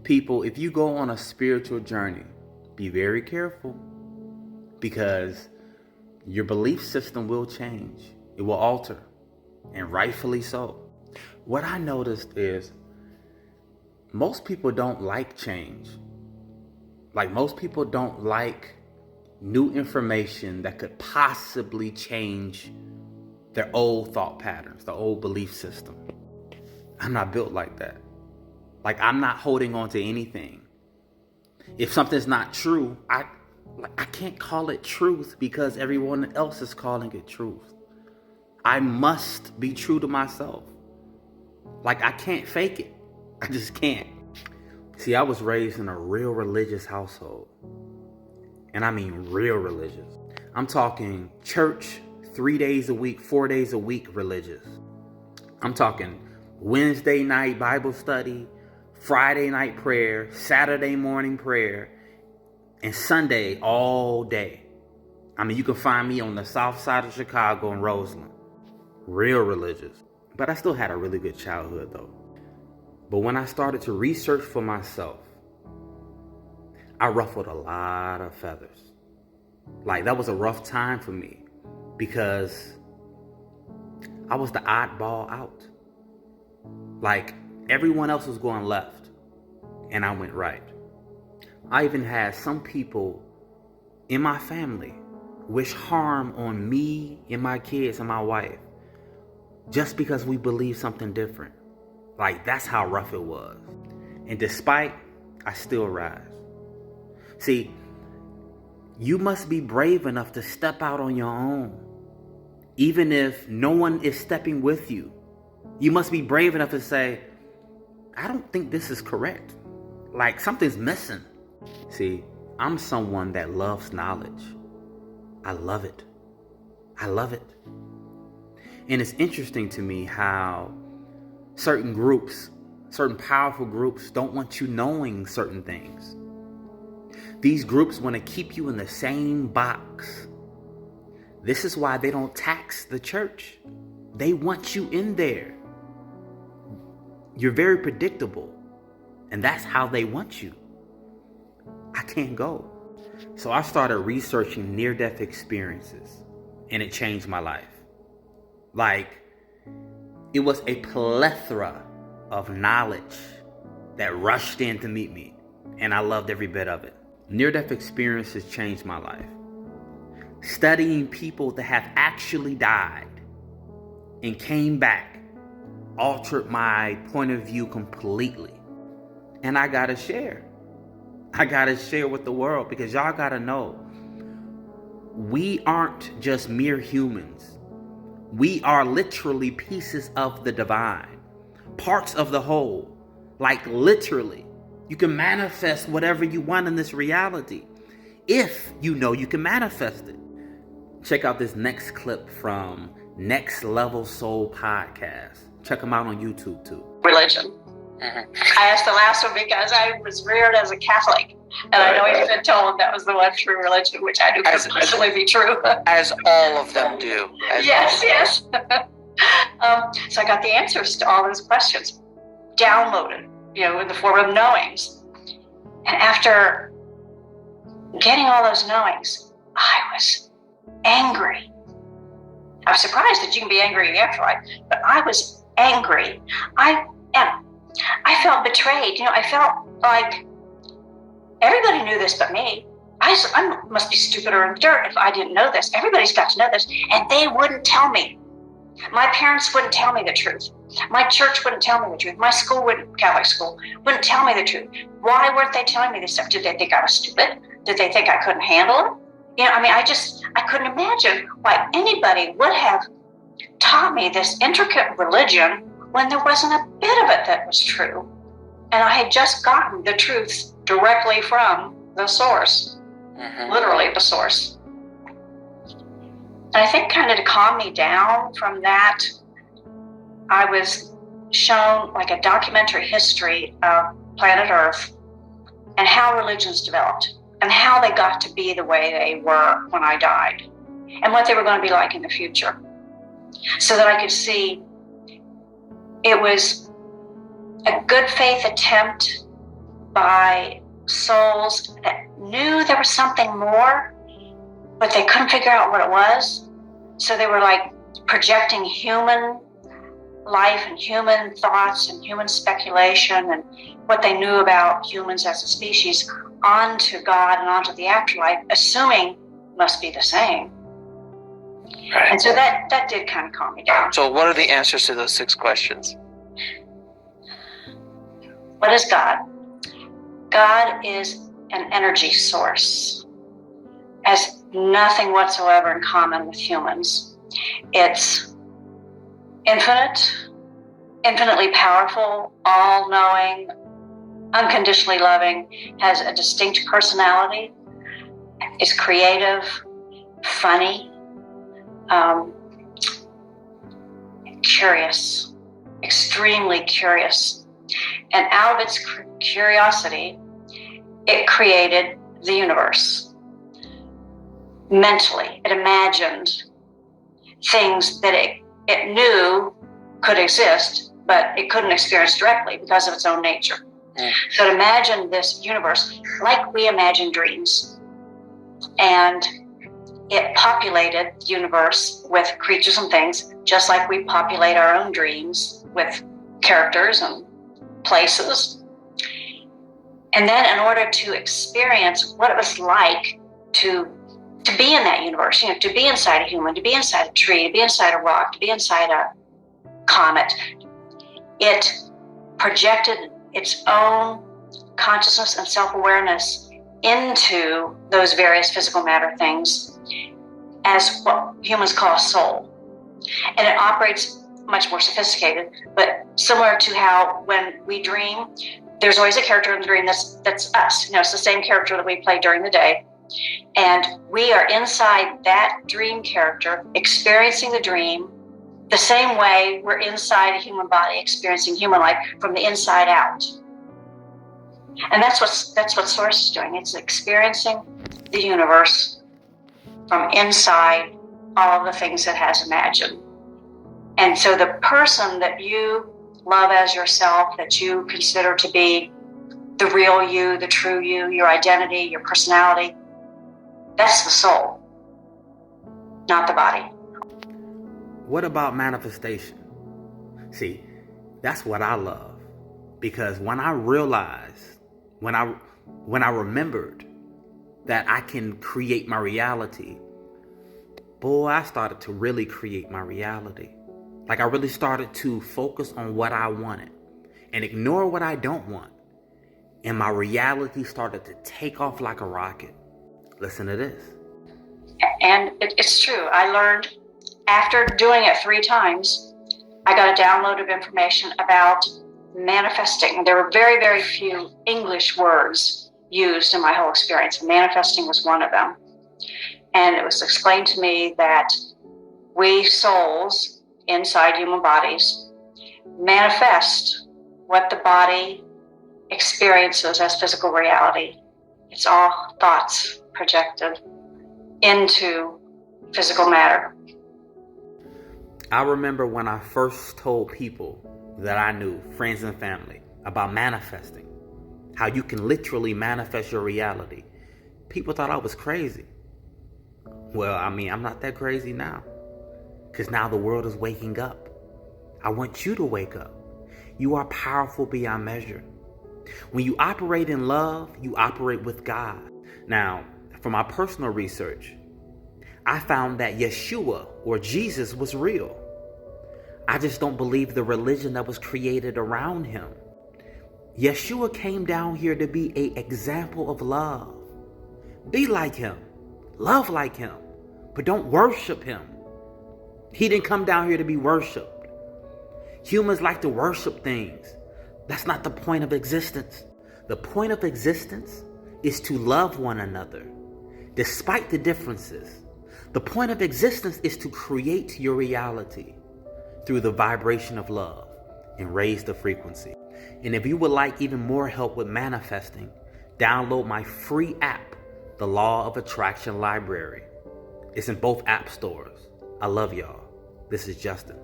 People, if you go on a spiritual journey, be very careful, because your belief system will change. It will alter, and rightfully so. What I noticed is most people don't like change. Like, most people don't like new information that could possibly change their old thought patterns, the old belief system. I'm not built like that. Like, I'm not holding on to anything. If something's not true, I can't call it truth because everyone else is calling it truth. I must be true to myself. Like, I can't fake it. I just can't. See, I was raised in a real religious household. And I mean real religious. I'm talking church 3 days a week, 4 days a week religious. I'm talking Wednesday night Bible study, Friday night prayer, Saturday morning prayer, and Sunday all day. I mean, you can find me on the south side of Chicago in Roseland. Real religious. But I still had a really good childhood though. But when I started to research for myself, I ruffled a lot of feathers. Like, that was a rough time for me because I was the oddball out. Like, everyone else was going left and I went right. I even had some people in my family wish harm on me and my kids and my wife just because we believe something different. Like, that's how rough it was. And despite, I still rise. See, you must be brave enough to step out on your own. Even if no one is stepping with you, you must be brave enough to say, I don't think this is correct. Like, something's missing. See, I'm someone that loves knowledge. I love it. I love it. And it's interesting to me how certain groups, certain powerful groups, don't want you knowing certain things. These groups want to keep you in the same box. This is why they don't tax the church. They want you in there. You're very predictable. And that's how they want you. I can't go. So I started researching near-death experiences, and it changed my life. Like, it was a plethora of knowledge that rushed in to meet me, and I loved every bit of it. Near-death experiences changed my life. Studying people that have actually died and came back altered my point of view completely. And I gotta share. I gotta share with the world, because y'all gotta know, we aren't just mere humans. We are literally pieces of the divine, parts of the whole. Like, literally, you can manifest whatever you want in this reality if you know you can manifest it. Check out this next clip from Next Level Soul Podcast. Check them out on YouTube too. Religion. I asked the last one because I was reared as a Catholic, and I know you've been told that was the one true religion, which I do personally be true. As all of them do. Yes. So I got the answers to all those questions downloaded, in the form of knowings. And after getting all those knowings, I was angry. I was surprised that you can be angry in the afterlife, but I was angry. I felt betrayed. I felt like everybody knew this but me. I must be stupider in the dirt if I didn't know this. Everybody's got to know this, and they wouldn't tell me. My parents wouldn't tell me the truth. My church wouldn't tell me the truth. My school, Catholic school, wouldn't tell me the truth. Why weren't they telling me this stuff? Did they think I was stupid? Did they think I couldn't handle it? I couldn't imagine why anybody would have taught me this intricate religion when there wasn't a bit of it that was true. And I had just gotten the truth directly from the source, literally the source. And I think kind of to calm me down from that, I was shown like a documentary history of planet Earth and how religions developed and how they got to be the way they were when I died and what they were going to be like in the future, so that I could see it was a good faith attempt by souls that knew there was something more, but they couldn't figure out what it was. So they were like projecting human life and human thoughts and human speculation and what they knew about humans as a species onto God and onto the afterlife, assuming must be the same. Right. And so that did kind of calm me down. So what are the answers to those 6 questions? What is God? God is an energy source, has nothing whatsoever in common with humans. It's infinite, infinitely powerful, all-knowing, unconditionally loving, has a distinct personality, is creative, funny, curious, extremely curious. And out of its curiosity, it created the universe. Mentally, it imagined things that it knew could exist, but it couldn't experience directly because of its own nature. So it imagined this universe like we imagine dreams. And it populated the universe with creatures and things, just like we populate our own dreams with characters and places. And then in order to experience what it was like to be in that universe, to be inside a human, to be inside a tree, to be inside a rock, to be inside a comet, it projected its own consciousness and self-awareness into those various physical matter things as what humans call a soul. And it operates much more sophisticated, but similar to how when we dream, there's always a character in the dream that's us. It's the same character that we play during the day. And we are inside that dream character, experiencing the dream the same way we're inside a human body, experiencing human life from the inside out. And that's what Source is doing. It's experiencing the universe from inside all of the things it has imagined. And so the person that you love as yourself, that you consider to be the real you, the true you, your identity, your personality, that's the soul, not the body. What about manifestation? See, that's what I love. Because when I realized, when I remembered that I can create my reality, boy, I started to really create my reality. Like I really started to focus on what I wanted and ignore what I don't want. And my reality started to take off like a rocket. Listen to this. And it's true. I learned after doing it 3 times, I got a download of information about manifesting. There were very, very few English words used in my whole experience. Manifesting was one of them. And it was explained to me that we souls inside human bodies manifest what the body experiences as physical reality. It's all thoughts projected into physical matter. I remember when I first told people that I knew, friends and family, about manifesting, how you can literally manifest your reality. People thought I was crazy. Well, I'm not that crazy now, because now the world is waking up. I want you to wake up. You are powerful beyond measure. When you operate in love, you operate with God. Now, from my personal research, I found that Yeshua, or Jesus, was real. I just don't believe the religion that was created around him. Yeshua came down here to be an example of love. Be like him. Love like him. But don't worship him. He didn't come down here to be worshiped. Humans like to worship things. That's not the point of existence. The point of existence is to love one another, despite the differences. The point of existence is to create your reality through the vibration of love and raise the frequency. And if you would like even more help with manifesting, download my free app, The Law of Attraction Library. It's in both app stores. I love y'all. This is Justin.